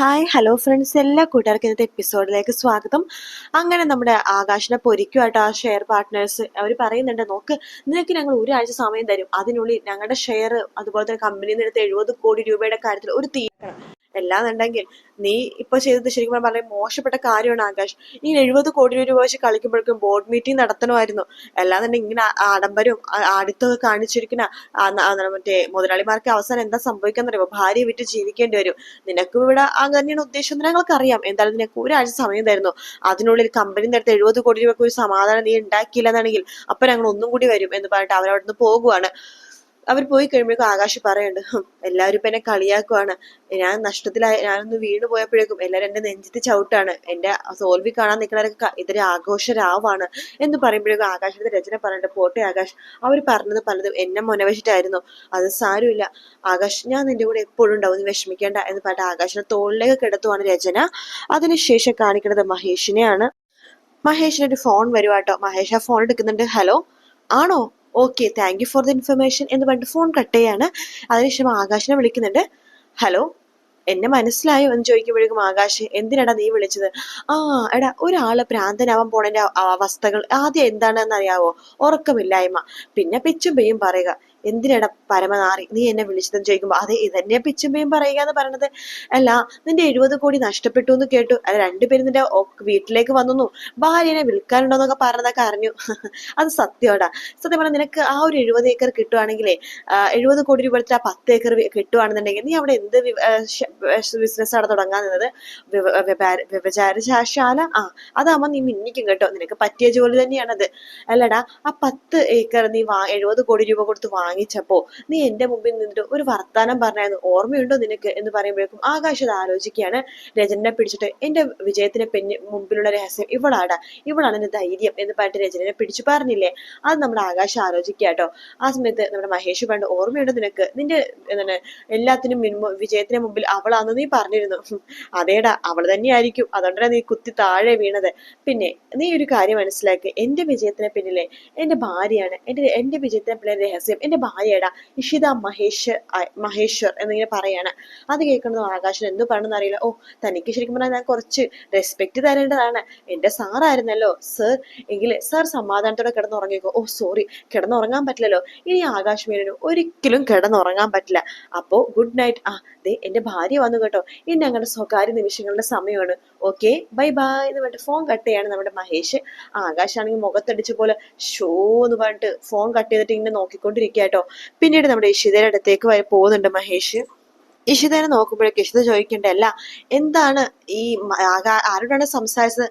Hi hello friends, എല്ലാ കൂട്ടുകാർക്കും ഇന്നത്തെ എപ്പിസോഡിലേക്ക് സ്വാഗതം. അങ്ങനെ നമ്മുടെ ആകാശിനെ പൊരിക്കുമായിട്ട് ആ ഷെയർ പാർട്ട്നേഴ്സ് അവർ പറയുന്നുണ്ട്, നോക്ക് നിനക്ക് ഞങ്ങൾ ഒരാഴ്ച സമയം തരും, അതിനുള്ളിൽ ഞങ്ങളുടെ ഷെയർ അതുപോലെ തന്നെ കമ്പനിയിൽ നിന്ന് എടുത്ത 70 കോടി രൂപയുടെ കാര്യത്തിൽ ഒരു തീരുമാനം. എല്ലാന്നുണ്ടെങ്കിൽ നീ ഇപ്പൊ ചെയ്തത് ശരിക്കും വളരെ മോശപ്പെട്ട കാര്യമാണ് ആകാശ്. ഈ 70 കോടി രൂപ വെച്ച് കളിക്കുമ്പോഴേക്കും ബോർഡ് മീറ്റിംഗ് നടത്തണമായിരുന്നു. അല്ലാന്നുണ്ടെങ്കിൽ ഇങ്ങനെ ആഡംബരവും ആടിത്തൊക്കെ കാണിച്ചിരിക്കുന്ന മറ്റേ മുതലാളിമാർക്ക് അവസാനം എന്താ സംഭവിക്കാന്ന് അറിയുമോ? ഭാര്യയെ വിറ്റ് ജീവിക്കേണ്ടി വരും. നിനക്കും ഇവിടെ തന്നെയാണ് ഉദ്ദേശം, ഞങ്ങൾക്കറിയാം. എന്തായാലും നിനക്ക് ഒരാഴ്ച സമയം തരുന്നു, അതിനുള്ളിൽ കമ്പനി നേരത്തെ 70 കോടി രൂപയ്ക്ക് ഒരു സമാധാനം നീ ഉണ്ടാക്കിയില്ല എന്നാണെങ്കിൽ അപ്പൊ ഞങ്ങൾ ഒന്നും കൂടി വരും എന്ന് പറഞ്ഞിട്ട് അവരവിടുന്ന് പോകുവാണ്. അവർ പോയി കഴിയുമ്പോഴേക്കും ആകാശ് പറയുന്നുണ്ട്, എല്ലാവരും ഇപ്പൊ എന്നെ കളിയാക്കുവാണ്, ഞാൻ നഷ്ടത്തിലായി, ഞാനൊന്ന് വീണ് പോയപ്പോഴേക്കും എല്ലാവരും എന്റെ നെഞ്ചത്ത് ചവിട്ടാണ്, എന്റെ തോൽവി കാണാൻ നിൽക്കുന്നവരൊക്കെ ഇതൊരു ആഘോഷരാവാണ് എന്ന് പറയുമ്പോഴേക്കും ആകാശത്തിന്റെ രചന പറഞ്ഞിട്ട്, പോട്ടെ ആകാശ്, അവർ പറഞ്ഞത് പലതും എന്നെ മുനവച്ചിട്ടായിരുന്നു, അത് സാരമില്ല ആകാശ്, ഞാൻ നിന്റെ കൂടെ എപ്പോഴും ഉണ്ടാവും, നീ വിഷമിക്കേണ്ട എന്ന് പറഞ്ഞിട്ട് ആകാശിനെ തോളിലേക്ക് കിടത്തുവാണ് രചന. അതിനുശേഷം കാണിക്കുന്നത് മഹേഷിനെയാണ്. മഹേഷിന് ഒരു ഫോൺ വരുവാട്ടോ. മഹേഷ് ആ ഫോൺ എടുക്കുന്നുണ്ട്. ഹലോ, ആണോ? Okay, thank you for the information എന്ന് പറഞ്ഞിട്ട് ഫോൺ കട്ട് ചെയ്യാണ്. അതിനുശേഷം ആകാശിനെ വിളിക്കുന്നുണ്ട്. ഹലോ, എന്നെ മനസ്സിലായോ എന്ന് ചോദിക്കുമ്പോഴേക്കും ആകാശ്, എന്തിനാടാ നീ വിളിച്ചത്? ആ എടാ, ഒരാള് ഭ്രാന്തനാവാൻ പോണതിന്റെ അവസ്ഥകൾ ആദ്യം എന്താണെന്ന് അറിയാവോ? ഉറക്കമില്ലായ്മ, പിന്നെ പിച്ചും പെയ്യും പറയുക. എന്തിനാടാ പരമനാറി നീ എന്നെ വിളിച്ചതെന്ന് ചോദിക്കുമ്പോ, അതെ ഇതന്നെ പിച്ചും പെയ്യും പറയുക എന്ന് പറയണത്. അല്ല, നിന്റെ 70 കോടി നഷ്ടപ്പെട്ടു എന്ന് കേട്ടു, അത് രണ്ടുപേരും നിന്റെ വീട്ടിലേക്ക് വന്നു, ഭാര്യനെ വിൽക്കാനുണ്ടോന്നൊക്കെ പറഞ്ഞതൊക്കെ അറിഞ്ഞു. അത് സത്യമാടാ. സത്യം പറഞ്ഞാൽ നിനക്ക് ആ ഒരു 70 ഏക്കർ കിട്ടുവാണെങ്കിലേ, 70 കോടി രൂപ എടുത്തിട്ട് ആ 10 ഏക്കർ കിട്ടുവാണെന്നുണ്ടെങ്കിൽ നീ അവിടെ എന്ത് ബിസിനസ് ആണ് തുടങ്ങാൻ നിന്നത്? വ്യഭിചാരശാല. അതാവുമ്പോ നീ മിന്നിക്കും കേട്ടോ, നിനക്ക് പറ്റിയ ജോലി തന്നെയാണത്. അല്ലടാ, ആ 10 ഏക്കർ നീ 70 കോടി രൂപ കൊടുത്ത് വാങ്ങിച്ചപ്പോ നീ എന്റെ മുമ്പിൽ നിന്നിട്ട് ഒരു വർത്താനം പറഞ്ഞായിരുന്നു, ഓർമ്മയുണ്ടോ നിനക്ക് എന്ന് പറയുമ്പോഴേക്കും ആകാശ് അത് ആലോചിക്കുകയാണ്. രജനെ പിടിച്ചിട്ട്, എന്റെ വിജയത്തിന് മുമ്പിലുള്ള രഹസ്യം ഇവളാടാ, ഇവളാണ് എന്റെ ധൈര്യം എന്ന് പറഞ്ഞിട്ട് രജനെ പിടിച്ചു പറഞ്ഞില്ലേ? അത് നമ്മുടെ ആകാശം ആലോചിക്കാട്ടോ. ആ സമയത്ത് നമ്മുടെ മഹേഷ് പണ്ട്, ഓർമ്മയുണ്ടോ നിനക്ക്, നിന്റെ എന്താണ് എല്ലാത്തിനും വിജയത്തിന് മുമ്പിൽ അവളാന്ന് നീ പറഞ്ഞിരുന്നു. അതേടാ, അവൾ തന്നെയായിരിക്കും, അതുകൊണ്ടാണ് നീ കുത്തി താഴെ വീണത്. പിന്നെ നീ ഒരു കാര്യം മനസ്സിലാക്കി, എന്റെ വിജയത്തിന് പിന്നിലെ എന്റെ ഭാര്യയാണ്, എന്റെ വിജയത്തിന് പിന്നിലെ രഹസ്യം എന്റെ ഭാര്യയുടെ ഇഷിത മഹേശ്വർ എന്നിങ്ങനെ പറയാണ്. അത് കേൾക്കുന്നത് ആകാശൻ എന്തു പറയണമെന്ന് അറിയില്ല. ഓ, തനിക്ക് ശരിക്കും പറഞ്ഞാൽ ഞാൻ കുറച്ച് റെസ്പെക്ട് തരേണ്ടതാണ്, എന്റെ സാറായിരുന്നല്ലോ സർ, എങ്കിൽ സാർ സമാധാനത്തോടെ കിടന്നുറങ്ങിക്കോ. ഓ സോറി, കിടന്നുറങ്ങാൻ പറ്റില്ലല്ലോ, ഇനി ആകാശ് മേനു ഒരിക്കലും കിടന്നുറങ്ങാൻ പറ്റില്ല. അപ്പോ ഗുഡ് നൈറ്റ്. ദേ എന്റെ ഭാര്യ വന്നു കേട്ടോ, ഇനി ഞങ്ങളുടെ സ്വകാര്യ നിമിഷങ്ങളുടെ സമയമാണ്. ഓക്കെ, ബൈ ബൈ എന്ന് പറഞ്ഞിട്ട് ഫോൺ കട്ട് ചെയ്യാണ് നമ്മുടെ മഹേഷ്. ആകാശാണെങ്കിൽ മുഖത്തടിച്ച പോലെ ഷോ എന്ന് പറഞ്ഞിട്ട് ഫോൺ കട്ട് ചെയ്തിട്ട് ഇങ്ങനെ നോക്കിക്കൊണ്ടിരിക്കുക. പിന്നീട് നമ്മുടെ ഇഷിതയുടെ അടുത്തേക്ക് പോകുന്നുണ്ട് മഹേഷ്. ഇഷിതനെ നോക്കുമ്പോഴേക്ക് ഇഷിത ചോദിക്കണ്ട, അല്ല എന്താണ് ഈ ആരോടാണ് സംസാരിച്ചത്?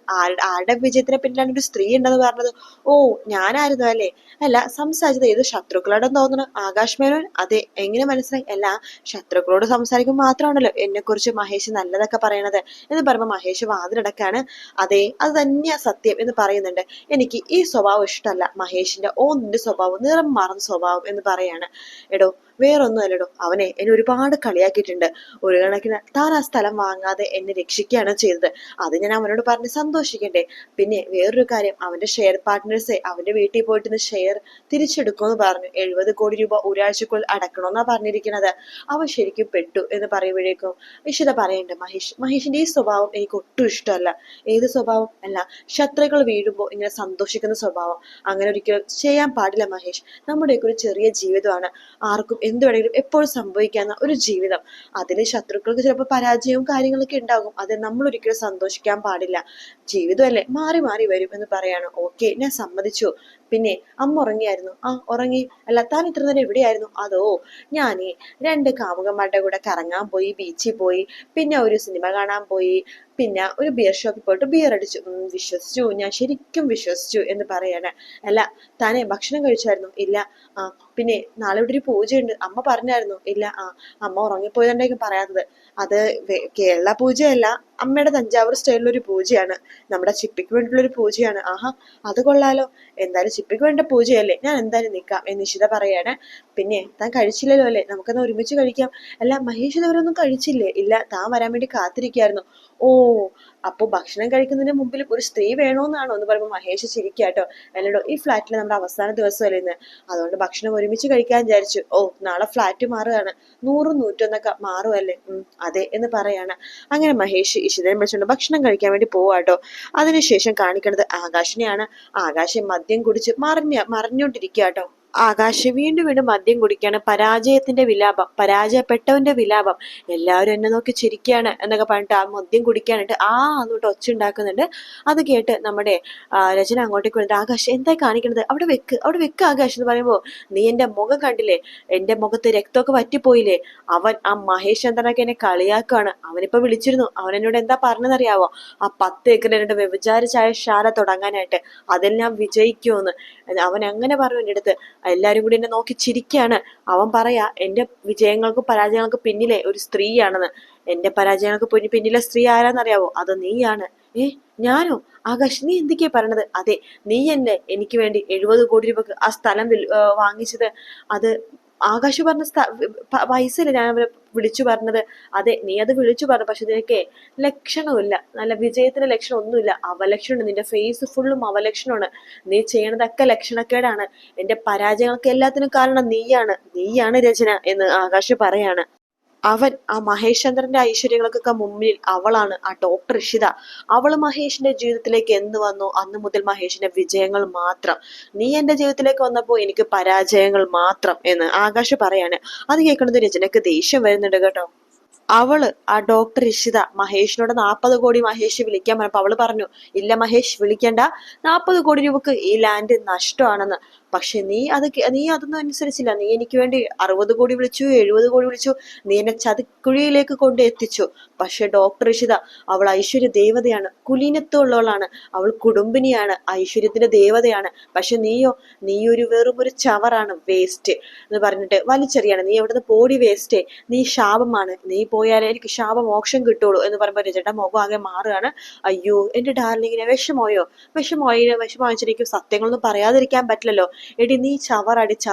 ആരുടെ വിജയത്തിന് പിന്നിലാണ് ഒരു സ്ത്രീ ഉണ്ടെന്ന് പറഞ്ഞത്? ഓ, ഞാനായിരുന്നു അല്ലേ? അല്ല, സംസാരിച്ചത് ഏത് ശത്രുക്കളോടെന്ന് തോന്നുന്നു? ആകാശ് മേനോൻ? അതെ, എങ്ങനെ മനസ്സിലായി? അല്ല, ശത്രുക്കളോട് സംസാരിക്കുമ്പോൾ മാത്രമാണല്ലോ എന്നെ കുറിച്ച് മഹേഷ് നല്ലതൊക്കെ പറയണത് എന്ന് പറയുമ്പോ മഹേഷ് വാതിലടക്കാണ്. അതെ, അത് തന്നെയാ സത്യം എന്ന് പറയുന്നുണ്ട്. എനിക്ക് ഈ സ്വഭാവം ഇഷ്ടമല്ല, മഹേഷിന്റെ ഓന്നിന്റെ സ്വഭാവം, നിറം മാറുന്ന സ്വഭാവം എന്ന് പറയാണ്. എടോ, വേറൊന്നും അല്ലടോ, അവനെ എന്നെ ഒരുപാട് കളിയാക്കിയിട്ടുണ്ട്. ഒരു കണക്കിന് താൻ ആ സ്ഥലം വാങ്ങാതെ എന്നെ രക്ഷിക്കുകയാണ് ചെയ്തത്, അത് ഞാൻ അവനോട് പറഞ്ഞ് സന്തോഷിക്കണ്ടേ? പിന്നെ വേറൊരു കാര്യം, അവന്റെ ഷെയർ പാർട്ട്നേഴ്സെ അവന്റെ വീട്ടിൽ പോയിട്ട് ഷെയർ തിരിച്ചെടുക്കുമെന്ന് പറഞ്ഞു, 70 കോടി രൂപ ഒരാഴ്ചക്കുള്ളിൽ അടക്കണമെന്നാ പറഞ്ഞിരിക്കുന്നത്. അവൻ ശരിക്കും പെട്ടു എന്ന് പറയുമ്പോഴേക്കും ഇഷിത പറയണ്ട, മഹേഷിന്റെ ഈ സ്വഭാവം എനിക്ക് ഒട്ടും ഇഷ്ടമല്ല. ഏത് സ്വഭാവം? അല്ല, ശത്രുക്കൾ വീഴുമ്പോൾ ഇങ്ങനെ സന്തോഷിക്കുന്ന സ്വഭാവം, അങ്ങനെ ഒരിക്കലും ചെയ്യാൻ പാടില്ല മഹേഷ്. നമ്മുടെയൊക്കെ ഒരു ചെറിയ ജീവിതമാണ്, ആർക്കും എന്ത് വേണമെങ്കിലും എപ്പോഴും സംഭവിക്കാവുന്ന ഒരു ജീവിതം. അതിന് ശത്രുക്കൾക്ക് ചിലപ്പോൾ പരാജയവും കാര്യങ്ങളൊക്കെ ഉണ്ടാകും, അത് നമ്മൾ ഒരിക്കലും സന്തോഷിക്കാൻ പാടില്ല. ജീവിതമല്ലേ, മാറി മാറി വരും എന്ന് പറയാണ്. ഓക്കെ, ഞാൻ സമ്മതിച്ചു. പിന്നെ അമ്മ ഉറങ്ങിയായിരുന്നു? ആ ഉറങ്ങി. അല്ല, താൻ ഇത്ര നേരം എവിടെയായിരുന്നു? അതോ, ഞാനേ 2 കാമുകന്മാരുടെ കൂടെ കറങ്ങാൻ പോയി, ബീച്ചിൽ പോയി, പിന്നെ ഒരു സിനിമ കാണാൻ പോയി, പിന്നെ ഒരു ബിയർ ഷോപ്പിൽ പോയിട്ട് ബിയർ അടിച്ചു. വിശ്വസിച്ചു, ഞാൻ ശരിക്കും വിശ്വസിച്ചു എന്ന് പറയാണ്. അല്ല, താനെ ഭക്ഷണം കഴിച്ചായിരുന്നു? ഇല്ല. പിന്നെ നാളെ ഇവിടെ ഒരു പൂജയുണ്ട്, അമ്മ പറഞ്ഞായിരുന്നു? ഇല്ല. അമ്മ ഉറങ്ങിപ്പോയതുകൊണ്ടായിരിക്കും പറയാത്തത്. അത് കേരള പൂജയല്ല, അമ്മയുടെ തഞ്ചാവൂർ സ്റ്റൈലിലൊരു പൂജയാണ്, നമ്മുടെ ചിപ്പിക്ക് വേണ്ടിയിട്ടുള്ളൊരു പൂജയാണ്. ആഹാ, അത് കൊള്ളാലോ. എന്തായാലും ചിപ്പിക്ക് വേണ്ട പൂജയല്ലേ, ഞാൻ എന്തായാലും നിൽക്കാം എന്ന് നിഷിത പറയാണ്. പിന്നെ താൻ കഴിച്ചില്ലല്ലോ അല്ലേ, നമുക്കെന്നാ ഒരുമിച്ച് കഴിക്കാം. അല്ല മഹേഷ് ഇതുവരൊന്നും കഴിച്ചില്ലേ? ഇല്ല, താൻ വരാൻ വേണ്ടി കാത്തിരിക്കായിരുന്നു. ഓ, അപ്പൊ ഭക്ഷണം കഴിക്കുന്നതിന് മുമ്പിൽ ഒരു സ്ത്രീ വേണോന്നാണോ എന്ന് പറയുമ്പോൾ മഹേഷ് ചിരിക്കാട്ടോ. അല്ലടോ, ഈ ഫ്ലാറ്റിൽ നമ്മുടെ അവസാന ദിവസമല്ലേ ഇന്ന്, അതുകൊണ്ട് ഭക്ഷണം ഒരുമിച്ച് കഴിക്കാൻ വിചാരിച്ചു. ഓ, നാളെ ഫ്ലാറ്റ് മാറുകയാണ്, 100 101 മാറുമല്ലേ? അതെ എന്ന് പറയാണ്. അങ്ങനെ മഹേഷ് ഇഷിതയെ വിളിച്ചുകൊണ്ട് ഭക്ഷണം കഴിക്കാൻ വേണ്ടി പോവാട്ടോ. അതിനുശേഷം കാണിക്കുന്നത് ആകാശിനെയാണ്. ആകാശം മദ്യം കുടിച്ച് മറിഞ്ഞോണ്ടിരിക്കാട്ടോ. ആകാശ് വീണ്ടും വീണ്ടും മദ്യം കുടിക്കാണ്. പരാജയത്തിന്റെ വിലാപം, പരാജയപ്പെട്ടവന്റെ വിലാപം, എല്ലാവരും എന്നെ നോക്കി ചിരിക്കാണ് എന്നൊക്കെ പറഞ്ഞിട്ട് ആ മദ്യം കുടിക്കാനായിട്ട് എന്നിട്ട് ഒച്ച ഉണ്ടാക്കുന്നുണ്ട്. അത് കേട്ട് നമ്മുടെ രചന അങ്ങോട്ടേക്ക് വന്നിട്ട്, ആകാശ് എന്തായി കാണിക്കണത്, അവിടെ വെക്ക് ആകാശ് എന്ന് പറയുമ്പോ, നീ എന്റെ മുഖം കണ്ടില്ലേ, എന്റെ മുഖത്ത് രക്തമൊക്കെ വറ്റിപ്പോയില്ലേ. അവൻ ആ മഹേഷ് ചന്ദ്രനൊക്കെ എന്നെ കളിയാക്കാണ്. അവനിപ്പോ വിളിച്ചിരുന്നു, അവൻ എന്നോട് എന്താ പറഞ്ഞതെന്നറിയാവോ, ആ 10 ഏക്കർ എന്നോട് വ്യഭിചാര ശാല തുടങ്ങാനായിട്ട്, അതിൽ ഞാൻ വിജയിക്കുമെന്ന്. അവൻ അങ്ങനെ പറഞ്ഞു എൻ്റെ അടുത്ത്. എല്ലാരും കൂടി എന്നെ നോക്കി ചിരിക്കാണ്. അവൻ പറയാ എന്റെ വിജയങ്ങൾക്കും പരാജയങ്ങൾക്കും പിന്നിലെ ഒരു സ്ത്രീയാണെന്ന്. എന്റെ പരാജയങ്ങൾക്ക് പിന്നിലെ സ്ത്രീ ആരാന്നറിയാവോ, അത് നീയാണ്. ഞാനോ? ആകാശ്, നീ എന്തൊക്കെയാ പറയണത്? അതെ, നീയല്ലേ എനിക്ക് വേണ്ടി 70 കോടി രൂപക്ക് ആ സ്ഥലം വാങ്ങിച്ചത്. അത് ആകാശ് പറഞ്ഞ പൈസയില്ല ഞാൻ അവരെ വിളിച്ചു പറഞ്ഞത്. അതെ, നീ അത് വിളിച്ചു പറഞ്ഞു, പക്ഷെ നിനക്ക് ലക്ഷണമില്ല, നല്ല വിജയത്തിന്റെ ലക്ഷണം ഒന്നുമില്ല, അവലക്ഷണമാണ്. നിന്റെ ഫേസ് ഫുള്ളും അവലക്ഷണമാണ്. നീ ചെയ്യണതൊക്കെ ലക്ഷണക്കേടാണ്. എന്റെ പരാജയങ്ങൾക്ക് എല്ലാത്തിനും കാരണം നീയാണ് രചന എന്ന് ആകാശ് പറയാണ്. അവൻ ആ മഹേഷ് ചന്ദ്രന്റെ ഐശ്വര്യങ്ങൾക്കൊക്കെ മുമ്പിൽ അവളാണ് ആ ഡോക്ടർ ഇഷിത. അവള് മഹേഷിന്റെ ജീവിതത്തിലേക്ക് എന്ന് വന്നു അന്ന് മുതൽ മഹേഷിന്റെ വിജയങ്ങൾ മാത്രം. നീ എന്റെ ജീവിതത്തിലേക്ക് വന്നപ്പോ എനിക്ക് പരാജയങ്ങൾ മാത്രം എന്ന് ആകാശ് പറയാണ്. അത് കേൾക്കുന്നത് രചനക്ക് ദേഷ്യം വരുന്നുണ്ട് കേട്ടോ. ആ ഡോക്ടർ ഇഷിത മഹേഷിനോട് 40 കോടി മഹേഷ് വിളിക്കാൻ പറഞ്ഞപ്പോ അവള് പറഞ്ഞു, ഇല്ല മഹേഷ് വിളിക്കണ്ട, 40 കോടി രൂപക്ക് ഈ ലാൻഡ് നഷ്ടമാണെന്ന്. പക്ഷെ നീ അതൊന്നും അനുസരിച്ചില്ല. നീ എനിക്ക് വേണ്ടി 60 കോടി വിളിച്ചു, 70 കോടി വിളിച്ചു, നീ എന്നെ ചതിക്കുഴിയിലേക്ക് കൊണ്ട് എത്തിച്ചു. പക്ഷെ ഡോക്ടർ ഇഷിത അവൾ ഐശ്വര്യ ദേവതയാണ്, കുലീനത്വമുള്ളവളാണ്, അവൾ കുടുംബിനിയാണ്, ഐശ്വര്യത്തിന്റെ ദേവതയാണ്. പക്ഷെ നീ വെറും ഒരു ചവറാണ്, വേസ്റ്റ് എന്ന് പറഞ്ഞിട്ട് വലിച്ചെറിയാണ്. നീ എവിടുന്ന് പോടി വേസ്റ്റ്, നീ ശാപമാണ്, നീ പോയാലേ എനിക്ക് ശാപമോക്ഷം കിട്ടുള്ളൂ എന്ന് പറയുമ്പോൾ രചയുടെ മുഖം ആകെ മാറുകയാണ്. അയ്യോ എന്റെ ഡാർലിങ്ങിനെ വിഷമമായിട്ട് എനിക്ക് സത്യങ്ങളൊന്നും പറയാതിരിക്കാൻ പറ്റില്ലല്ലോ. എടി നീ ചവറ്,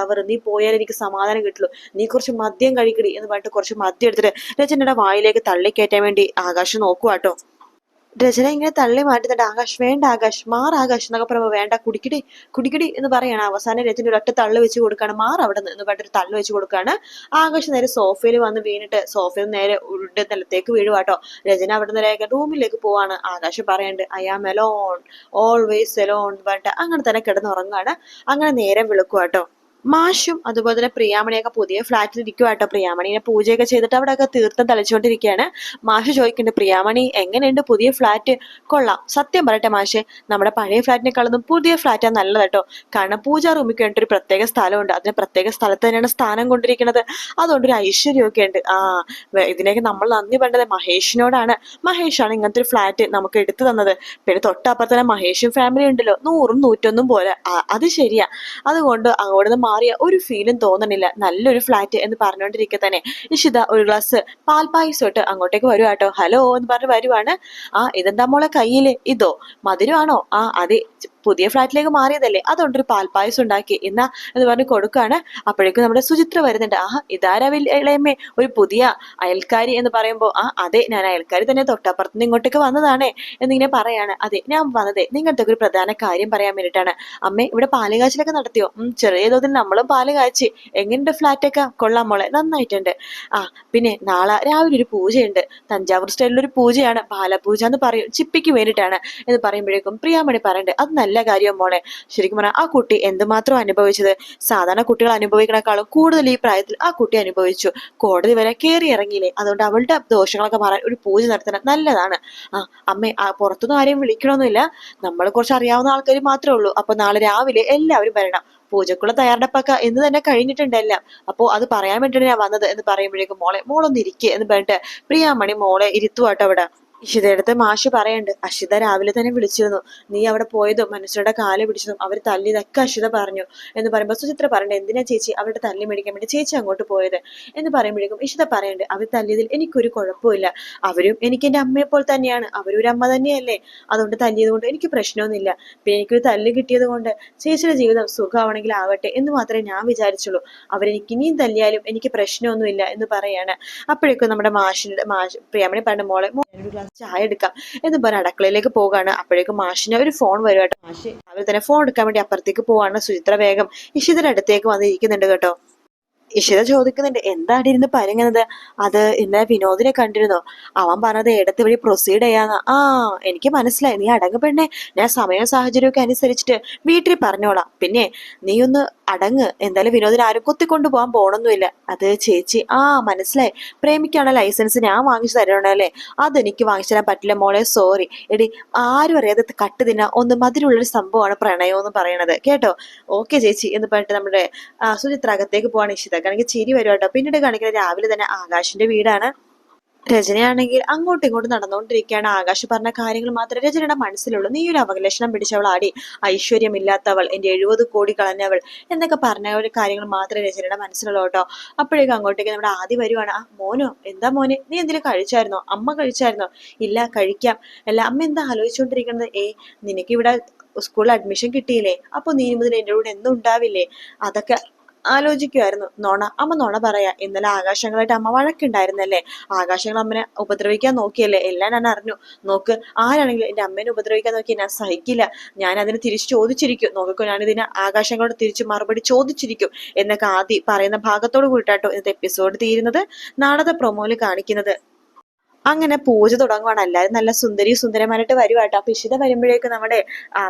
നീ പോയാൽ എനിക്ക് സമാധാനം കിട്ടുള്ളൂ, നീ കുറച്ച് മദ്യം കഴിക്കടി എന്ന് പറഞ്ഞിട്ട് കുറച്ച് മദ്യം എടുത്തിട്ട് രചനയുടെ വായിലേക്ക് തള്ളിക്കയറ്റാൻ വേണ്ടി ആകാശം നോക്കുവാട്ടോ. രചന ഇങ്ങനെ തള്ളി മാറ്റുന്നുണ്ട്. ആകാശ് വേണ്ട, ആകാശ് ആകാശ് എന്നൊക്കെ പറയുമ്പോൾ, വേണ്ട കുടിക്കടി എന്ന് പറയാണ്. അവസാനം രചന ഒരൊറ്റ തള്ളു വെച്ച് കൊടുക്കാണ്. അവിടെ നിന്ന് എന്ന് പറഞ്ഞിട്ട് തള്ളു വെച്ച് കൊടുക്കാണ്. ആകാശ് നേരെ സോഫയിൽ വന്ന് വീണിട്ട് സോഫയിൽ നേരെ ഉരുണ്ട് നിലത്തേക്ക് വീഴുവാട്ടോ. രചന അവിടെ നിന്ന് റൂമിലേക്ക് പോവാണ്. ആകാശ് പറയണ്ട്, I am alone, always alone എന്ന് പറഞ്ഞിട്ട് അങ്ങനെ തന്നെ കിടന്നുറങ്ങാണ്. അങ്ങനെ നേരം വിളിക്കുവാട്ടോ. മാഷും അതുപോലെ തന്നെ പ്രിയാമണിയൊക്കെ പുതിയ ഫ്ലാറ്റിൽ ഇരിക്കുവാട്ടോ. പ്രിയാമണിനെ പൂജയൊക്കെ ചെയ്തിട്ട് അവിടെയൊക്കെ തീർത്ഥം തളിച്ചുകൊണ്ടിരിക്കുകയാണ്. മാഷ് ചോദിക്കുന്നുണ്ട്, പ്രിയാമണി എങ്ങനെയുണ്ട് പുതിയ ഫ്ലാറ്റ്? കൊള്ളാം, സത്യം പറയട്ടെ മാഷെ, നമ്മുടെ പഴയ ഫ്ലാറ്റിനെക്കാളൊന്നും പുതിയ ഫ്ലാറ്റാണ് നല്ലത് കേട്ടോ. കാരണം പൂജാ റൂമിക്ക് വേണ്ടി ഒരു പ്രത്യേക സ്ഥലമുണ്ട്, അതിന് പ്രത്യേക സ്ഥലത്ത് തന്നെയാണ് സ്ഥാനം കൊണ്ടിരിക്കുന്നത്. അതുകൊണ്ട് ഒരു ഐശ്വര്യമൊക്കെ ഉണ്ട്. ഇതിനൊക്കെ നമ്മൾ നന്ദി വേണ്ടത് മഹേഷിനോടാണ്. മഹേഷാണ് ഇങ്ങനത്തെ ഒരു ഫ്ലാറ്റ് നമുക്ക് എടുത്തു തന്നത്. പിന്നെ തൊട്ടപ്പുറത്ത് തന്നെ മഹേഷും ഫാമിലി ഉണ്ടല്ലോ, 100 101 പോലെ. അത് ശരിയാ, അതുകൊണ്ട് അങ്ങോട്ട് മാറിയ ഒരു ഫീലും തോന്നണില്ല, നല്ലൊരു ഫ്ലാറ്റ് എന്ന് പറഞ്ഞുകൊണ്ടിരിക്കെ തന്നെ ഇഷിത ഒരു ഗ്ലാസ് പാൽപ്പായസം ഇട്ട് അങ്ങോട്ടേക്ക് വരുവാട്ടോ. ഹലോ എന്ന് പറഞ്ഞ് വരുവാണ്. ഇതെന്താ മോളെ കയ്യില്? ഇതോ മധുരമാണോ? അതെ, പുതിയ ഫ്ലാറ്റിലേക്ക് മാറിയതല്ലേ, അതുകൊണ്ടൊരു പാൽപ്പായസം ഉണ്ടാക്കി എന്നാ എന്ന് പറഞ്ഞ് കൊടുക്കാണ്. അപ്പോഴേക്കും നമ്മുടെ സുചിത്ര വരുന്നുണ്ട്. ഇതാരാ ഇളയമ്മേ, ഒരു പുതിയ അയൽക്കാരി എന്ന് പറയുമ്പോ, അതെ ഞാൻ അയൽക്കാരി തന്നെ, തൊട്ടപ്പുറത്തുനിന്ന് ഇങ്ങോട്ടേക്ക് വന്നതാണേ എന്നിങ്ങനെ പറയാണ്. അതെ, ഞാൻ വന്നതേ നിങ്ങളുടെ ഒരു പ്രധാന കാര്യം പറയാൻ വേണ്ടിയിട്ടാണ്. അമ്മേ, ഇവിടെ പാലുകാച്ചിലൊക്കെ നടത്തിയോ? ചെറിയ തോതിൽ നമ്മളും പാല് കാച്ചി. എങ്ങനെയുണ്ട് ഫ്ലാറ്റൊക്കെ? കൊള്ളാം മോളെ, നന്നായിട്ടുണ്ട്. പിന്നെ നാളെ രാവിലെ ഒരു പൂജയുണ്ട്, തഞ്ചാവൂർ സ്റ്റൈലിലൊരു പൂജയാണ്, ബാലപൂജ എന്ന് പറയും, ചിപ്പിക്ക് വേണ്ടിയിട്ടാണ് എന്ന് പറയുമ്പോഴേക്കും പ്രിയാമണി പറയണ്ട്, അത് നല്ല കാര്യം മോളെ. ശരിക്കും പറഞ്ഞാൽ ആ കുട്ടി എന്തുമാത്രം അനുഭവിച്ചത്, സാധാരണ കുട്ടികൾ അനുഭവിക്കണേക്കാളും കൂടുതൽ ഈ പ്രായത്തിൽ ആ കുട്ടി അനുഭവിച്ചു. കോടതി വരെ കയറി ഇറങ്ങിയില്ലേ, അതുകൊണ്ട് അവളുടെ ദോഷങ്ങളൊക്കെ മാറാൻ ഒരു പൂജ നടത്തണം, നല്ലതാണ്. അമ്മേ, പുറത്തുനിന്ന് ആരെയും വിളിക്കണമെന്നില്ല, നമ്മൾ കുറച്ച് അറിയാവുന്ന ആൾക്കാർ മാത്രമേ ഉള്ളൂ. അപ്പൊ നാളെ രാവിലെ എല്ലാവരും വരണം, പൂജക്കുള്ള തയ്യാറെടുപ്പൊക്കെ എന്ന് തന്നെ കഴിഞ്ഞിട്ടുണ്ട് എല്ലാം. അപ്പോ അത് പറയാൻ വേണ്ടിയാണ് ഞാൻ വന്നത് എന്ന് പറയുമ്പോഴേക്കും മോളൊന്ന് ഇരിക്കുക എന്ന് പറഞ്ഞിട്ട് പ്രിയാമണി മോളെ ഇരുത്തുവാട്ടോ അവിടെ. ഇഷിതയുടെ മാഷ് പറയണ്ട് അഷിത രാവിലെ തന്നെ വിളിച്ചിരുന്നു, നീ അവിടെ പോയതും മനുഷ്യരുടെ കാല് പിടിച്ചതും അവർ തല്ലിയതൊക്കെ അഷിത പറഞ്ഞു എന്ന് പറയുമ്പോൾ സുചിത്ര പറയണ്ട എന്തിനാ ചേച്ചി അവരുടെ തല്ലി മേടിക്കാൻ വേണ്ടി ചേച്ചി അങ്ങോട്ട് പോയത് എന്ന് പറയുമ്പോഴേക്കും ഇഷിത പറയണ്ട് അവർ തല്ലിയതിൽ എനിക്കൊരു കുഴപ്പമില്ല, അവരും എനിക്ക് എന്റെ അമ്മയെ പോലെ തന്നെയാണ്, അവരും ഒരു അമ്മ തന്നെയല്ലേ, അതുകൊണ്ട് തല്ലിയത് കൊണ്ട് എനിക്ക് പ്രശ്നമൊന്നുമില്ല, പിന്നെ എനിക്കൊരു തല്ല് കിട്ടിയത് കൊണ്ട് ചേച്ചിയുടെ ജീവിതം സുഖമാണെങ്കിൽ ആവട്ടെ എന്ന് മാത്രമേ ഞാൻ വിചാരിച്ചുള്ളൂ, അവരെനിക്ക് ഇനിയും തല്ലിയാലും എനിക്ക് പ്രശ്നമൊന്നുമില്ല എന്ന് പറയാണ്. അപ്പോഴേക്കും നമ്മുടെ മാഷ് പ്രിയാമണി പറഞ്ഞ മോളെ ഒരു ഗ്ലാസ് ചായ എടുക്കാം എന്ന് പറഞ്ഞ് അടുക്കളയിലേക്ക് പോകാണ്. അപ്പോഴേക്കും മാഷിന് ഒരു ഫോൺ വരും കേട്ടോ. മാഷ് അവർ തന്നെ ഫോൺ എടുക്കാൻ വേണ്ടി അപ്പുറത്തേക്ക് പോവാണ്. സുചിത്ര വേഗം ഇഷിതയുടെ അടുത്തേക്ക് വന്നിരിക്കുന്നുണ്ട് കേട്ടോ. ഇഷിത ചോദിക്കുന്നുണ്ട് എന്താണ് ഇരുന്ന് പരുങ്ങുന്നത്, അത് ഇന്നലെ വിനോദിനെ കണ്ടിരുന്നോ, അവൻ പറഞ്ഞത് ഇടത്ത് വഴി പ്രൊസീഡ് ചെയ്യാന്ന്. ആ എനിക്ക് മനസ്സിലായി, നീ അടങ്ങ് പെണ്ണെ, ഞാൻ സമയവും സാഹചര്യവും ഒക്കെ അനുസരിച്ചിട്ട് വീട്ടിൽ പറഞ്ഞോളാം, പിന്നെ നീ ഒന്ന് അടങ്ങ്, എന്തായാലും വിനോദിനെ ആരും കുത്തിക്കൊണ്ടു പോകാൻ പോണൊന്നുമില്ല. അത് ചേച്ചി ആ മനസ്സിലായി, പ്രേമിക്കാനുള്ള ലൈസൻസ് ഞാൻ വാങ്ങിച്ചു തരണല്ലേ, അതെനിക്ക് വാങ്ങിച്ചു തരാൻ പറ്റില്ല മോളെ, സോറി എടി, ആരും അറിയാതെ കട്ട് തിന്നാ ഒന്ന് മധുരമുള്ളൊരു സംഭവമാണ് പ്രണയം എന്ന് പറയണത് കേട്ടോ. ഓക്കെ ചേച്ചി എന്ന് പറഞ്ഞിട്ട് നമ്മുടെ സുചിത്ര അകത്തേക്ക് പോവാണ്. ഇഷിതക്കാണെങ്കിൽ ചിരി വരും കേട്ടോ. പിന്നീട് കാണിക്കുന്നത് രാവിലെ തന്നെ ആകാശിന്റെ വീടാണ്. രചനയാണെങ്കിൽ അങ്ങോട്ടും ഇങ്ങോട്ടും നടന്നുകൊണ്ടിരിക്കുകയാണ്. ആകാശ് പറഞ്ഞ കാര്യങ്ങൾ മാത്രമേ രചനയുടെ മനസ്സിലുള്ളൂ. നീ ഒരു അവലക്ഷണം പിടിച്ചവൾ ആടി, ഐശ്വര്യമില്ലാത്തവൾ, എന്റെ 70 കോടി കളഞ്ഞവൾ എന്നൊക്കെ പറഞ്ഞ ഒരു കാര്യങ്ങൾ മാത്രമേ രചനയുടെ മനസ്സിലുള്ളൂ കേട്ടോ. അപ്പോഴേക്കും അങ്ങോട്ടേക്ക് നമ്മുടെ ആദ്യം വരുവാണ്. ആ മോനോ, എന്താ മോനെ, നീ എന്തെങ്കിലും കഴിച്ചായിരുന്നോ, അമ്മ കഴിച്ചായിരുന്നോ? ഇല്ല കഴിക്കാം. അല്ല അമ്മ എന്താ ആലോചിച്ചുകൊണ്ടിരിക്കുന്നത്? നിനക്ക് ഇവിടെ സ്കൂളിൽ അഡ്മിഷൻ കിട്ടിയില്ലേ, അപ്പൊ നീ മുതൽ എന്റെ കൂടെ എന്നും ഉണ്ടാവില്ലേ, അതൊക്കെ ആലോചിക്കുമായിരുന്നു. നോണ അമ്മ നോണ പറയാ, ഇന്നലെ ആകാശങ്ങളായിട്ട് അമ്മ വഴക്കുണ്ടായിരുന്നല്ലേ, ആകാശങ്ങൾ അമ്മനെ ഉപദ്രവിക്കാൻ നോക്കിയല്ലേ, എല്ലാം ഞാൻ അറിഞ്ഞു. നോക്ക്, ആരാണെങ്കിലും എന്റെ അമ്മേനെ ഉപദ്രവിക്കാൻ നോക്കി ഞാൻ സഹിക്കില്ല, ഞാൻ അതിന് തിരിച്ചു ചോദിച്ചിരിക്കും, നോക്കോ ഞാൻ ഇതിന് ആകാശങ്ങളോട് തിരിച്ചു മറുപടി ചോദിച്ചിരിക്കും എന്നൊക്കെ ആദ്യം പറയുന്ന ഭാഗത്തോട് കൂട്ടാട്ടോ ഇന്നത്തെ എപ്പിസോഡ് തീരുന്നത്. നാളത്തെ പ്രൊമോയില് കാണിക്കുന്നത് അങ്ങനെ പൂജ തുടങ്ങുവാണ്. എല്ലാരും നല്ല സുന്ദരമായിട്ട് വരുവാട്ടോ. അപ്പൊ ഇഷിത വരുമ്പോഴേക്ക് നമ്മുടെ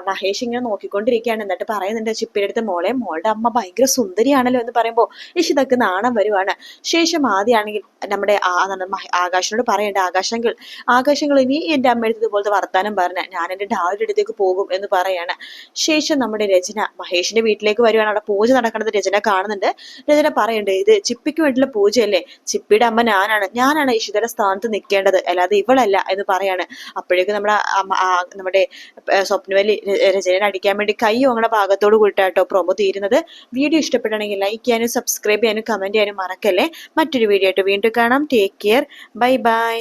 മഹേഷ് ഇങ്ങനെ നോക്കിക്കൊണ്ടിരിക്കുകയാണ്. എന്നിട്ട് പറയുന്നുണ്ട് ചിപ്പിയുടെ അടുത്ത്, മോളെ മോളുടെ അമ്മ ഭയങ്കര സുന്ദരിയാണല്ലോ എന്ന് പറയുമ്പോ ഇഷിതക്ക് നാണം വരുവാണ്. ശേഷം ആദ്യമാണെങ്കിൽ നമ്മുടെ ആകാശിനോട് പറയണ്ട, ആകാശങ്ങൾ ഇനി എന്റെ അമ്മയുടെ ഇതുപോലത്തെ വർത്താനം പറഞ്ഞ ഞാൻ എന്റെ ഡാഡിയുടെ അടുത്തേക്ക് പോകും എന്ന് പറയാണ്. ശേഷം നമ്മുടെ രചന മഹേഷിന്റെ വീട്ടിലേക്ക് വരുവാണ്. അവിടെ പൂജ നടക്കുന്നത് രചന കാണുന്നുണ്ട്. രചന പറയുന്നുണ്ട്, ഇത് ചിപ്പിക്ക് വേണ്ടിയുള്ള പൂജയല്ലേ, ചിപ്പിയുടെ അമ്മ ഞാനാണ് ഇഷിതയുടെ സ്ഥാനത്ത് നിൽക്കേണ്ടത്, അല്ലാതെ ഇവളല്ല എന്ന് പറയാണ്. അപ്പോഴേക്കും നമ്മുടെ സ്വപ്നവലി രചനയെ അടിക്കാൻ വേണ്ടി കൈ ഓങ്ങണ ഭാഗത്തോട് കൂട്ടാട്ടോ പ്രൊമോ തീരുന്നത്. വീഡിയോ ഇഷ്ടപ്പെട്ടാണെങ്കിൽ ലൈക്ക് ചെയ്യാനും സബ്സ്ക്രൈബ് ചെയ്യാനും കമന്റ് ചെയ്യാനും മറക്കല്ലേ. മറ്റൊരു വീഡിയോ ആയിട്ട് വീണ്ടും കാണാം. Take care, bye bye.